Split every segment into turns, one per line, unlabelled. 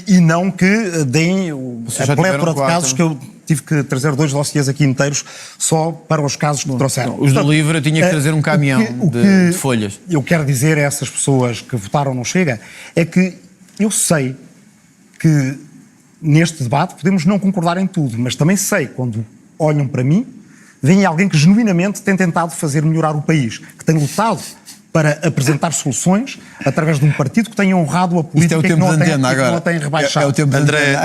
E não que deem a plétora de casos que eu tive que trazer 2 dossiês aqui inteiros só para os casos que trouxeram.
Os do LIVRE eu tinha que trazer um caminhão de folhas.
Eu quero dizer a essas pessoas que votaram no Chega é que eu sei que neste debate podemos não concordar em tudo, mas também sei, quando olham para mim, veem alguém que genuinamente tem tentado fazer melhorar o país, que tem lutado para apresentar soluções através de um partido que tenha honrado a política e que não a tem rebaixado.
É o tempo de
André,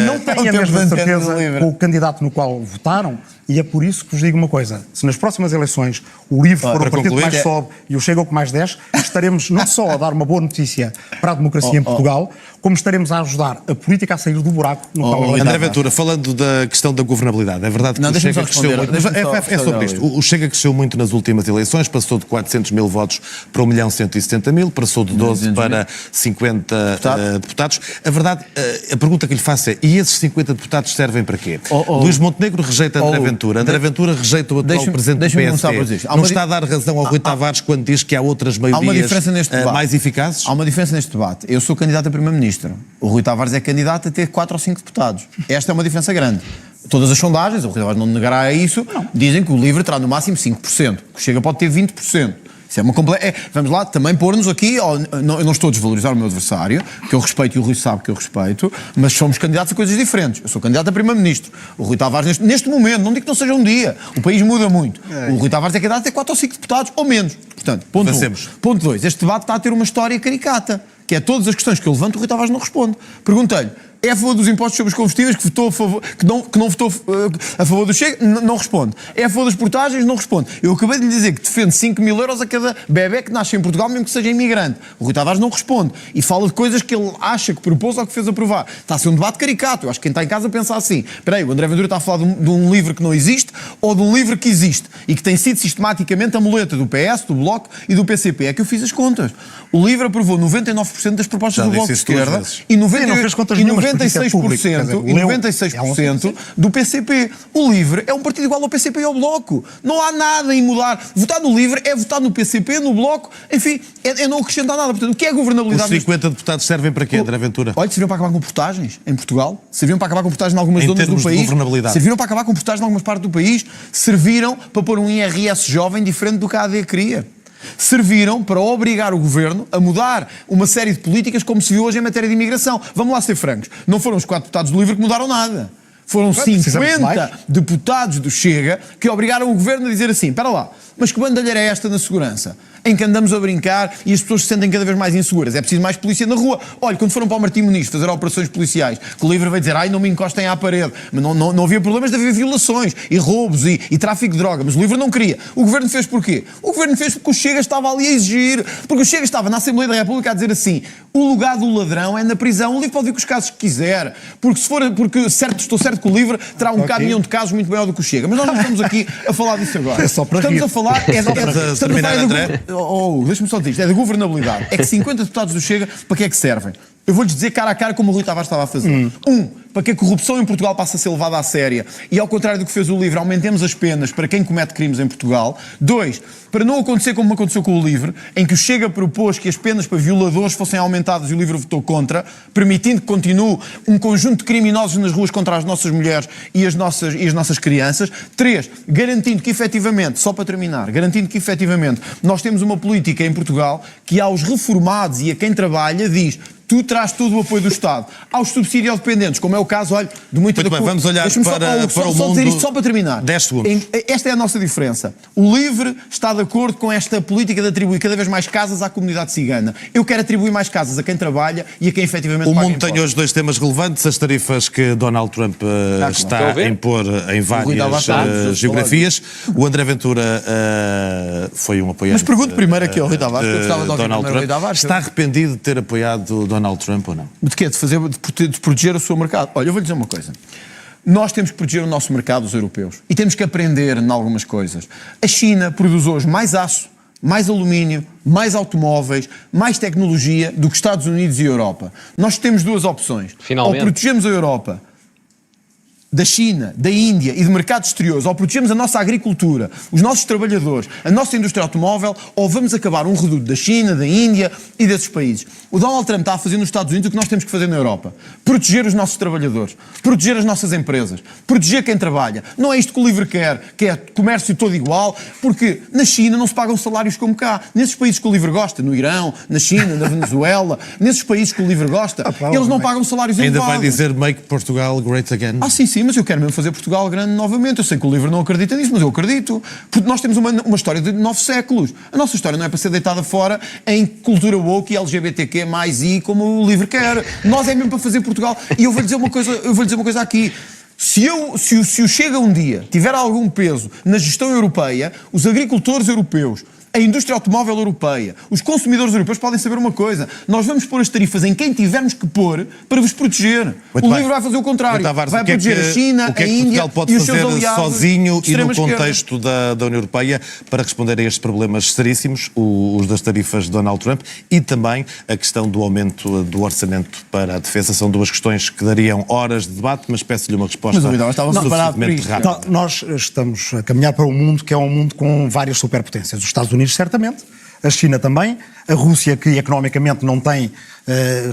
não tenho a mesma certeza com o candidato no qual votaram, e é por isso que vos digo uma coisa: se nas próximas eleições o LIVRE for o partido que mais sobe e o Chega o que mais desce, estaremos não só a dar uma boa notícia para a democracia em Portugal, como estaremos a ajudar a política a sair do buraco no qual
André Ventura, falando da questão da governabilidade, é verdade que o Chega cresceu muito. É sobre isto. O Chega cresceu muito nas últimas eleições, passou de 400 mil votos para 1.170.000, passou de 12 para 50 deputados. A verdade, a pergunta que lhe faço é: e esses 50 deputados servem para quê? Luís Montenegro rejeita André Ventura. André Ventura rejeita o atual presidente do PSD. Não está a dar razão ao Rui Tavares quando diz que há outras maiorias mais eficazes?
Há uma diferença neste debate. Eu sou candidato a primeiro-ministro. O Rui Tavares é candidato a ter 4 ou 5 deputados. Esta é uma diferença grande. Todas as sondagens, o Rui Tavares não negará isso, dizem que o LIVRE terá no máximo 5%, que o Chega pode ter 20%. Isso é uma vamos lá, também pôr-nos aqui, eu não estou a desvalorizar o meu adversário, que eu respeito e o Rui sabe que eu respeito, mas somos candidatos a coisas diferentes. Eu sou candidato a primeiro-ministro. O Rui Tavares, neste momento, não digo que não seja um dia, o país muda muito. O Rui Tavares é candidato a ter 4 ou 5 deputados, ou menos. Portanto, ponto 1. Ponto 2, este debate está a ter uma história caricata, que é todas as questões que eu levanto, o Rui Tavares não responde. Perguntei-lhe: é a favor dos impostos sobre os combustíveis, que votou a favor, que não votou a favor do Chega? Não responde. É a favor das portagens? Não responde. Eu acabei de lhe dizer que defende 5 mil euros a cada bebé que nasce em Portugal, mesmo que seja imigrante. O Rui Tavares não responde. E fala de coisas que ele acha que propôs ou que fez aprovar. Está a ser um debate caricato. Eu acho que quem está em casa pensa assim: espera aí, o André Ventura está a falar de um livro que não existe ou de um livro que existe e que tem sido sistematicamente a muleta do PS, do Bloco e do PCP. É que eu fiz as contas. O livro aprovou 99% das propostas do Bloco de Esquerda e 96% do PCP. O LIVRE é um partido igual ao PCP e ao Bloco. Não há nada em mudar. Votar no LIVRE é votar no PCP, no Bloco, enfim, é não acrescentar nada. Portanto, o que é governabilidade?
Os 50 deputados servem para quê, André Ventura?
Olha, serviram para acabar com portagens em Portugal, serviram para acabar com portagens em algumas zonas do país, serviram para acabar com portagens em algumas partes do país, serviram para pôr um IRS jovem diferente do que a AD queria. Serviram para obrigar o governo a mudar uma série de políticas, como se viu hoje em matéria de imigração. Vamos lá ser francos, não foram os 4 deputados do LIVRE que mudaram nada. Foram 50 deputados do Chega que obrigaram o governo a dizer assim: espera lá, mas que bandalheira é esta na segurança? Em que andamos a brincar e as pessoas se sentem cada vez mais inseguras. É preciso mais polícia na rua. Olha, quando foram para o Martim Muniz fazer operações policiais, que o LIVRE veio dizer: ai, não me encostem à parede. Mas não havia problemas de haver violações e roubos e tráfico de droga. Mas o LIVRE não queria. O governo fez porquê? O governo fez porque o Chega estava ali a exigir. Porque o Chega estava na Assembleia da República a dizer assim: o lugar do ladrão é na prisão. O LIVRE pode vir com os casos que quiser. Porque estou certo que o LIVRE terá um caminhão de casos muito maior do que o Chega. Mas nós não estamos aqui a falar disso agora.
É só para
estamos
rir.
a falar...
André.
Deixa-me só dizer isto, é da governabilidade. É que 50 deputados do Chega, para que é que servem? Eu vou-lhes dizer cara a cara como o Rui Tavares estava a fazer. Para que a corrupção em Portugal passe a ser levada a séria e, ao contrário do que fez o LIVRE, aumentemos as penas para quem comete crimes em Portugal. 2, para não acontecer como aconteceu com o LIVRE, em que o Chega propôs que as penas para violadores fossem aumentadas e o LIVRE votou contra, permitindo que continue um conjunto de criminosos nas ruas contra as nossas mulheres e as nossas crianças. 3, garantindo que efetivamente, só para terminar, garantindo que efetivamente nós temos uma política em Portugal que aos reformados e a quem trabalha diz: tu traz todo o apoio do Estado. Aos subsídio-dependentes, como é o caso, olha, de muita...
Muito bem, vamos olhar para o mundo...
dizer isto só para terminar.
10 segundos.
Esta é a nossa diferença. O LIVRE está de acordo com esta política de atribuir cada vez mais casas à comunidade cigana. Eu quero atribuir mais casas a quem trabalha e a quem efetivamente
paga
impostos.
O mundo tem hoje 2 temas relevantes: as tarifas que Donald Trump está a impor em várias geografias. O André Ventura foi um apoiante...
Mas pergunto primeiro aqui ao Rui Tavares, que eu gostava de ouvir
Donald
primeiro
Trump.
Rui Tavares.
Está arrependido de ter apoiado Donald Trump ou não?
De quê? De proteger o seu mercado? Olha, eu vou-lhe dizer uma coisa. Nós temos que proteger o nosso mercado, os europeus. E temos que aprender em algumas coisas. A China produz hoje mais aço, mais alumínio, mais automóveis, mais tecnologia do que Estados Unidos e Europa. Nós temos 2 opções.
Finalmente.
Ou protegemos a Europa da China, da Índia e de mercados exteriores, ou protegemos a nossa agricultura, os nossos trabalhadores, a nossa indústria automóvel, ou vamos acabar um reduto da China, da Índia e desses países. O Donald Trump está a fazer nos Estados Unidos o que nós temos que fazer na Europa. Proteger os nossos trabalhadores, proteger as nossas empresas, proteger quem trabalha. Não é isto que o LIVRE quer, que é comércio todo igual, porque na China não se pagam salários como cá. Nesses países que o LIVRE gosta, no Irão, na China, na Venezuela, nesses países que o LIVRE gosta, eles não pagam salários elevados.
Ainda vai dizer Make Portugal Great Again.
Sim, mas eu quero mesmo fazer Portugal grande novamente. Eu sei que o LIVRE não acredita nisso, mas eu acredito. Porque nós temos uma história de 9 séculos. A nossa história não é para ser deitada fora em cultura woke e LGBTQ mais I, como o LIVRE quer. Nós é mesmo para fazer Portugal. E eu vou lhe dizer uma coisa aqui. Se o Chega um dia tiver algum peso na gestão europeia, os agricultores europeus, a indústria automóvel europeia, os consumidores europeus podem saber uma coisa: nós vamos pôr as tarifas em quem tivermos que pôr para vos proteger. O LIVRE vai fazer o contrário. Vai proteger a China, a Índia e os seus aliados
sozinho e no contexto da União Europeia para responder a estes problemas seríssimos, os das tarifas de Donald Trump e também a questão do aumento do orçamento para a defesa. São duas questões que dariam horas de debate, mas peço-lhe uma resposta suficientemente rápida.
Nós estamos a caminhar para um mundo que é um mundo com várias superpotências. Os Estados Unidos, certamente, a China também, a Rússia, que economicamente não tem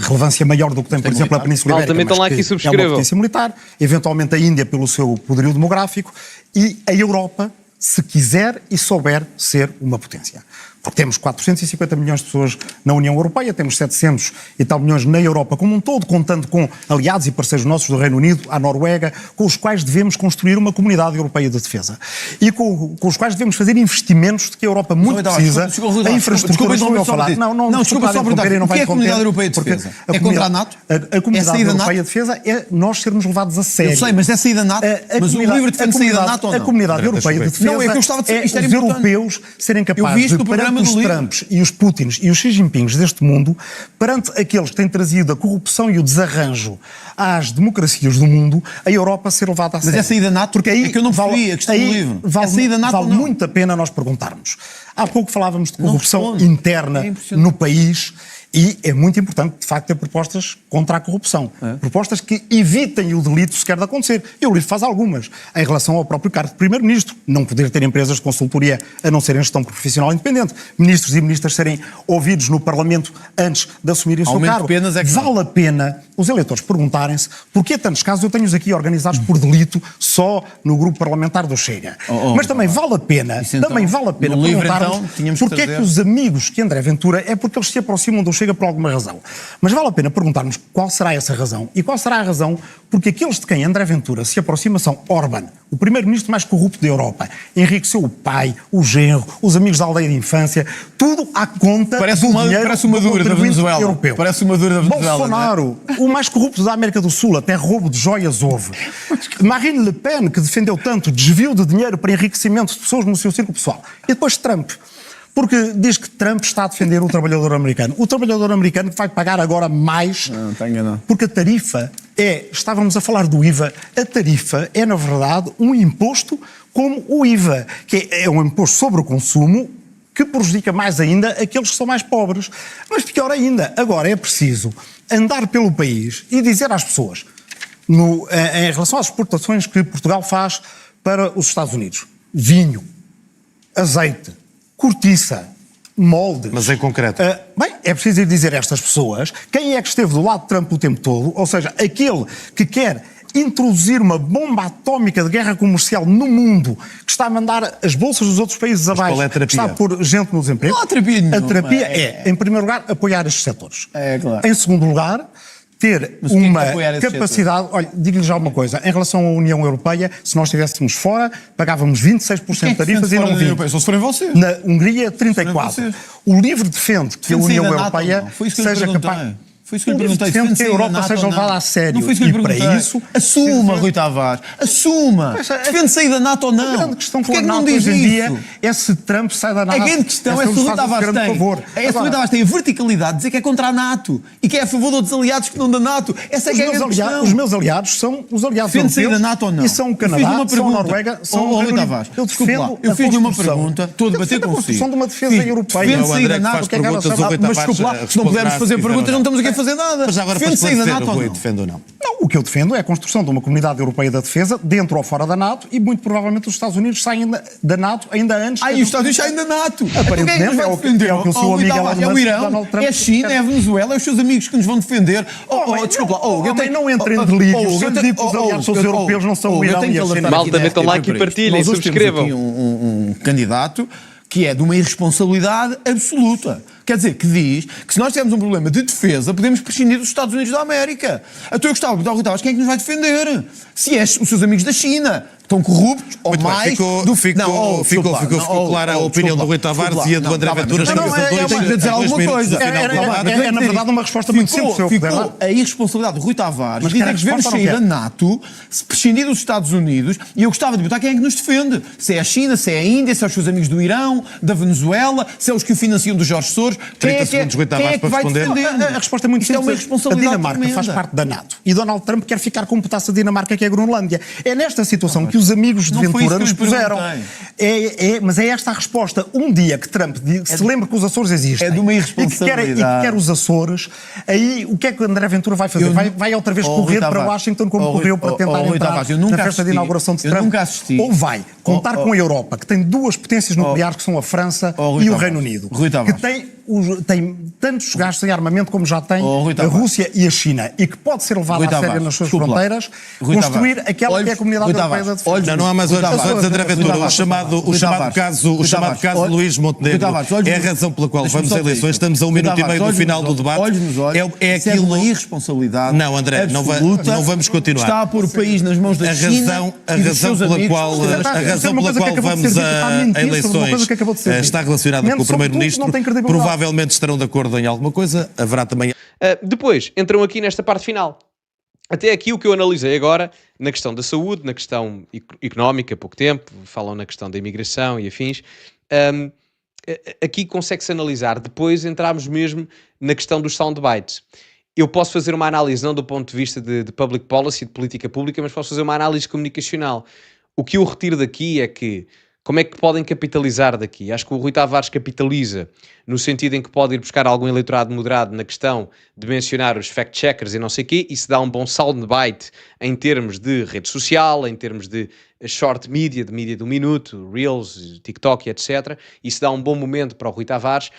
relevância maior do que tem, por exemplo, a Península Ibérica, mas que é uma potência militar, eventualmente a Índia pelo seu poderio demográfico, e a Europa, se quiser e souber ser uma potência. Porque temos 450 milhões de pessoas na União Europeia, temos 700 e tal milhões na Europa como um todo, contando com aliados e parceiros nossos do Reino Unido, a Noruega, com os quais devemos construir uma comunidade europeia de defesa. E com os quais devemos fazer investimentos de que a Europa muito precisa. A infraestrutura, não vou falar.
Não, desculpa só perguntar. O que é a Comunidade Europeia de Defesa? É contra a NATO?
A Comunidade Europeia de Defesa é nós sermos levados a sério.
Eu sei, mas é sair da NATO? Mas o LIVRE defende sair da NATO ou não?
A Comunidade Europeia de Defesa é os europeus serem capazes de, perante os Trumps e os Putins e os Xi Jinpings deste mundo, perante aqueles que têm trazido a corrupção e o desarranjo às democracias do mundo, a Europa ser levada a sério.
Mas é sair da NATO?
Porque aí
é que eu não percebi a questão do LIVRE.
Vale muito a pena nós perguntarmos. Há pouco falávamos de corrupção interna no país. E é muito importante, de facto, ter propostas contra a corrupção. Propostas que evitem o delito sequer de acontecer. E o LIVRE faz algumas. Em relação ao próprio cargo de Primeiro-Ministro. Não poder ter empresas de consultoria a não serem gestão profissional independente. Ministros e ministras serem ouvidos no Parlamento antes de assumirem o seu cargo. Vale a pena os eleitores perguntarem-se porquê tantos casos eu tenho-os aqui organizados por delito só no grupo parlamentar do Chega. Mas também vale a pena, perguntarmos porquê que os amigos que André Ventura é porque eles se aproximam do Chega por alguma razão. Mas vale a pena perguntarmos qual será essa razão. E qual será a razão porque aqueles de quem André Ventura se aproxima são Orbán, o primeiro-ministro mais corrupto da Europa. Enriqueceu o pai, o genro, os amigos da aldeia de infância, tudo à conta do dinheiro do contribuinte europeu.
Parece uma dura da Venezuela.
Bolsonaro, o mais corrupto da América do Sul, até roubo de joias houve. Marine Le Pen, que defendeu tanto desvio de dinheiro para enriquecimento de pessoas no seu círculo pessoal. E depois Trump. Porque diz que Trump está a defender o trabalhador americano. O trabalhador americano que vai pagar agora mais.
Não, está enganado.
Porque a tarifa estávamos a falar do IVA, a tarifa é, na verdade, um imposto como o IVA, que é um imposto sobre o consumo que prejudica mais ainda aqueles que são mais pobres. Mas pior ainda, agora é preciso andar pelo país e dizer às pessoas, em relação às exportações que Portugal faz para os Estados Unidos, vinho, azeite, cortiça, moldes.
Mas em concreto?
Bem, é preciso ir dizer a estas pessoas quem é que esteve do lado de Trump o tempo todo, ou seja, aquele que quer introduzir uma bomba atómica de guerra comercial no mundo, que está a mandar as bolsas dos outros países abaixo, que está a pôr gente no desemprego.
Não há terapia nenhuma.
A terapia em primeiro lugar, apoiar estes setores.
Claro.
Em segundo lugar, ter uma capacidade... Olha, digo-lhe já uma coisa. Em relação à União Europeia, se nós estivéssemos fora, pagávamos 26% de tarifas e não 20%.
Só se forem vocês.
Na Hungria, 34%. O LIVRE defende que a União Europeia seja capaz...
Foi isso que eu lhe perguntei.
Defende que a Europa seja levada a sério.
Não foi isso que eu lhe perguntei.
Para isso...
Assuma, Rui Tavares. Assuma. Defende sair da NATO ou não.
A grande questão com
a
NATO hoje em dia é se Trump sai da NATO.
A grande questão é se o Rui Tavares tem a verticalidade de dizer que é contra a NATO e que é a favor de outros aliados que não da NATO. Essa é que é a grande questão.
Os meus aliados são os aliados
europeus. Defende sair da NATO ou não.
E são o Canadá, são a Noruega, são o Reino Unido.
Eu fiz-lhe uma pergunta, estou a debater consigo.
A construção de uma defesa europeia.
Defende sair da NATO. Mas desculpe lá, se não pudermos fazer perguntas, não estamos aqui a fazer nada.
Mas agora para esclarecer, o Rui defende ou não?
Não, O que eu defendo é a construção de uma comunidade europeia da defesa, dentro ou fora da NATO, e muito provavelmente os Estados Unidos saem da NATO ainda antes...
E os Estados Unidos saem da NATO.
Aparentemente
Quem é que nos vai defender?
é o que o seu amigo
É o Irão, é a China, é a Venezuela, é os seus amigos que nos vão defender. Desculpa lá.
Não entre em delírios. Se eu lhe digo que os aliados são os europeus, não são o Irão e a China.
Malta, metam like e partilhem, subscrevam.
Nós temos aqui um candidato que é de uma irresponsabilidade absoluta. Quer dizer, que diz que se nós tivermos um problema de defesa, podemos prescindir dos Estados Unidos da América. Então eu gostava de perguntar ao Rui Tavares quem é que nos vai defender? Se é os seus amigos da China, que estão corruptos, ou
muito
mais...
Ficou clara a opinião do Rui Tavares e a do André Ventura.
Tenho que dizer alguma coisa.
É, na verdade, uma resposta muito simples.
Ficou a irresponsabilidade do Rui Tavares dizer que devemos sair da NATO, se prescindir dos Estados Unidos, e eu gostava de perguntar quem é que nos defende. Se é a China, se é a Índia, se é os seus amigos do Irão, da Venezuela, se é os que o financiam do Jorge Soros.
30 segundos, Rui Tavares, para responder.
A resposta é muito simples.
É uma responsabilidade
a Dinamarca
tremenda.
faz parte da NATO. E Donald Trump quer ficar com um pedaço da Dinamarca, que é a Groenlândia. É nesta situação que os amigos de Ventura nos puseram. Mas é esta a resposta. Um dia que Trump se lembra que os Açores existem,
é de uma irresponsabilidade,
e que quer os Açores, aí o que é que o André Ventura vai fazer? Vai outra vez correr para Washington como correu para tentar entrar na festa de inauguração de Trump? Ou vai contar com a Europa, que tem duas potências nucleares, que são a França e o Reino Unido, que tem tantos gastos em armamento como já tem a Rússia e a China, e que pode ser levada a sério nas suas fronteiras, construir aquela que é a comunidade europeia da defesa.
Não há mais olhos, André Ventura. O chamado caso Luís Montenegro é a razão pela qual vamos a eleições. Estamos a 1 minuto e meio do final do debate.
É aquilo uma irresponsabilidade.
Não, André, não vamos continuar.
Está a pôr o país nas mãos da China.
A razão pela qual vamos a eleições está relacionada com o Primeiro-Ministro. Provavelmente estarão de acordo em alguma coisa. Haverá também...
Depois, entram aqui nesta parte final. Até aqui o que eu analisei agora, na questão da saúde, na questão económica, pouco tempo, falam na questão da imigração e afins, aqui consegue-se analisar. Depois entramos mesmo na questão dos soundbites. Eu posso fazer uma análise não do ponto de vista de public policy, de política pública, mas posso fazer uma análise comunicacional. O que eu retiro daqui é que como é que podem capitalizar daqui? Acho que o Rui Tavares capitaliza no sentido em que pode ir buscar algum eleitorado moderado na questão de mencionar os fact-checkers e não sei o quê. Isso dá um bom soundbite em termos de rede social, em termos de short media, de mídia de 1 minuto, Reels, TikTok, etc. Isso dá um bom momento para o Rui Tavares.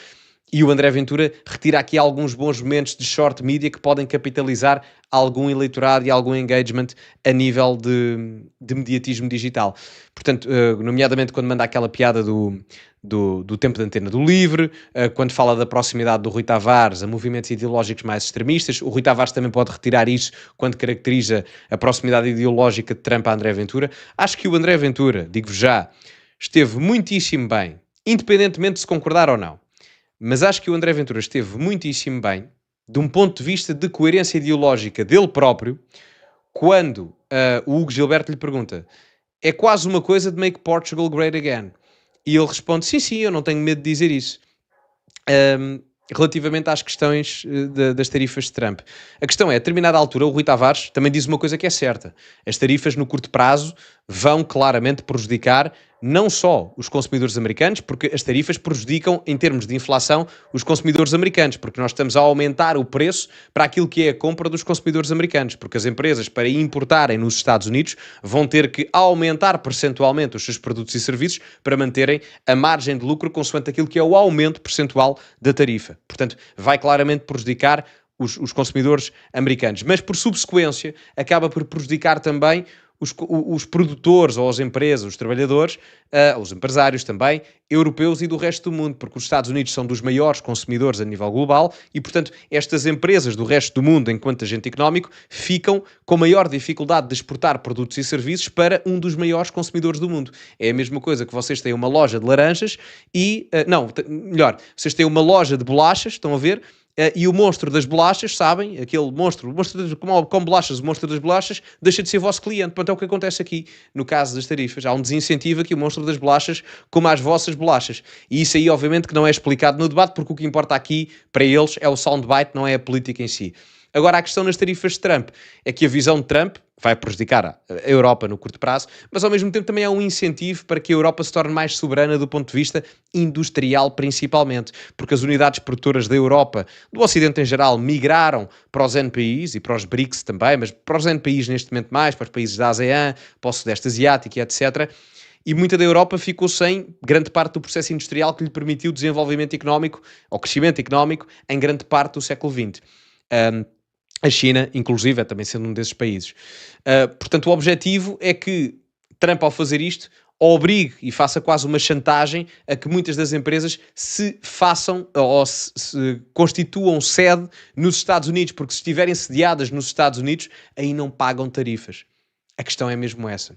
E o André Ventura retira aqui alguns bons momentos de short media que podem capitalizar algum eleitorado e algum engagement a nível de mediatismo digital. Portanto, nomeadamente quando manda aquela piada do tempo de antena do Livre, quando fala da proximidade do Rui Tavares a movimentos ideológicos mais extremistas. O Rui Tavares também pode retirar isso quando caracteriza a proximidade ideológica de Trump a André Ventura. Acho que o André Ventura, digo-vos já, esteve muitíssimo bem, independentemente de se concordar ou não. Mas acho que o André Ventura esteve muitíssimo bem, de um ponto de vista de coerência ideológica dele próprio, quando o Hugo Gilberto lhe pergunta: é quase uma coisa de make Portugal great again? E ele responde: sim, eu não tenho medo de dizer isso. Relativamente às questões das tarifas de Trump. A questão é, a determinada altura, o Rui Tavares também diz uma coisa que é certa. As tarifas, no curto prazo, vão claramente prejudicar não só os consumidores americanos, porque as tarifas prejudicam, em termos de inflação, os consumidores americanos, porque nós estamos a aumentar o preço para aquilo que é a compra dos consumidores americanos, porque as empresas, para importarem nos Estados Unidos, vão ter que aumentar percentualmente os seus produtos e serviços para manterem a margem de lucro consoante aquilo que é o aumento percentual da tarifa. Portanto, vai claramente prejudicar os consumidores americanos, mas por subsequência acaba por prejudicar também os produtores ou as empresas, os trabalhadores, os empresários também, europeus e do resto do mundo, porque os Estados Unidos são dos maiores consumidores a nível global e, portanto, estas empresas do resto do mundo, enquanto agente económico, ficam com maior dificuldade de exportar produtos e serviços para um dos maiores consumidores do mundo. É a mesma coisa que vocês têm uma loja de laranjas e... melhor, vocês têm uma loja de bolachas, estão a ver? E o monstro das bolachas, sabem? Aquele monstro com bolachas, o monstro das bolachas, deixa de ser vosso cliente. Portanto, é o que acontece aqui no caso das tarifas. Há um desincentivo aqui, o monstro das bolachas, como as vossas bolachas. E isso aí, obviamente, que não é explicado no debate, porque o que importa aqui, para eles, é o soundbite, não é a política em si. Agora, a questão nas tarifas de Trump é que a visão de Trump vai prejudicar a Europa no curto prazo, mas ao mesmo tempo também é um incentivo para que a Europa se torne mais soberana do ponto de vista industrial, principalmente, porque as unidades produtoras da Europa, do Ocidente em geral, migraram para os NPIs e para os BRICS também, mas para os NPIs neste momento mais, para os países da ASEAN, para o Sudeste Asiático e etc., e muita da Europa ficou sem grande parte do processo industrial que lhe permitiu o desenvolvimento económico, ou crescimento económico, em grande parte do século XX. A China, inclusive, é também sendo um desses países. Portanto, o objetivo é que Trump, ao fazer isto, obrigue e faça quase uma chantagem a que muitas das empresas se façam ou se constituam sede nos Estados Unidos, porque se estiverem sediadas nos Estados Unidos, aí não pagam tarifas. A questão é mesmo essa.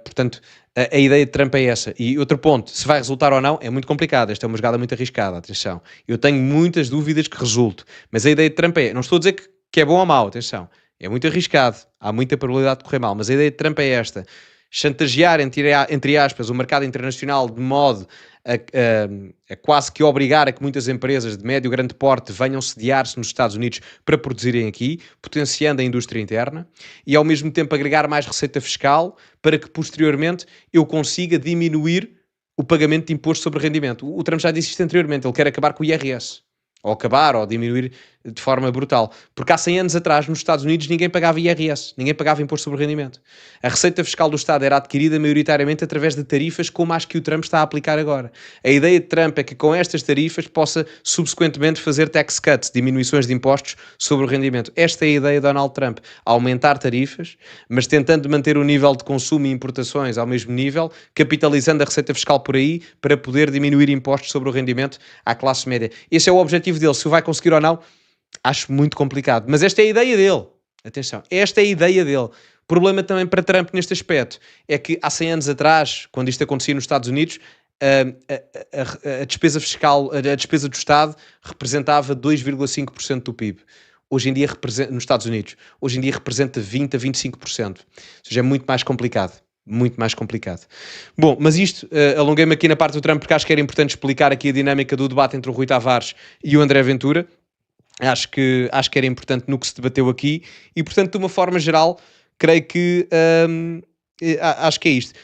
Portanto, a ideia de Trump é essa. E outro ponto, se vai resultar ou não, é muito complicado. Esta é uma jogada muito arriscada, atenção. Eu tenho muitas dúvidas que resulte. Mas a ideia de Trump é, não estou a dizer que é bom ou mau, atenção. É muito arriscado. Há muita probabilidade de correr mal. Mas a ideia de Trump é esta. Chantagear, entre aspas, o mercado internacional de modo a quase que obrigar a que muitas empresas de médio e grande porte venham sediar-se nos Estados Unidos para produzirem aqui, potenciando a indústria interna, e ao mesmo tempo agregar mais receita fiscal para que posteriormente eu consiga diminuir o pagamento de imposto sobre rendimento. O Trump já disse isto anteriormente, ele quer acabar com o IRS. Ou acabar, ou diminuir de forma brutal. Porque há 100 anos atrás, nos Estados Unidos, ninguém pagava IRS, ninguém pagava imposto sobre rendimento. A receita fiscal do Estado era adquirida maioritariamente através de tarifas como as que o Trump está a aplicar agora. A ideia de Trump é que com estas tarifas possa subsequentemente fazer tax cuts, diminuições de impostos sobre o rendimento. Esta é a ideia de Donald Trump, aumentar tarifas, mas tentando manter o nível de consumo e importações ao mesmo nível, capitalizando a receita fiscal por aí, para poder diminuir impostos sobre o rendimento à classe média. Esse é o objetivo dele. Se o vai conseguir ou não, acho muito complicado. Mas esta é a ideia dele. Atenção, esta é a ideia dele. O problema também para Trump neste aspecto é que há 100 anos atrás, quando isto acontecia nos Estados Unidos, a despesa fiscal, a despesa do Estado representava 2,5% do PIB. Hoje em dia, nos Estados Unidos, hoje em dia representa 20% a 25%. Ou seja, é muito mais complicado. Muito mais complicado. Bom, mas isto, alonguei-me aqui na parte do Trump porque acho que era importante explicar aqui a dinâmica do debate entre o Rui Tavares e o André Ventura. Acho que era importante no que se debateu aqui e, portanto, de uma forma geral, creio que acho que é isto.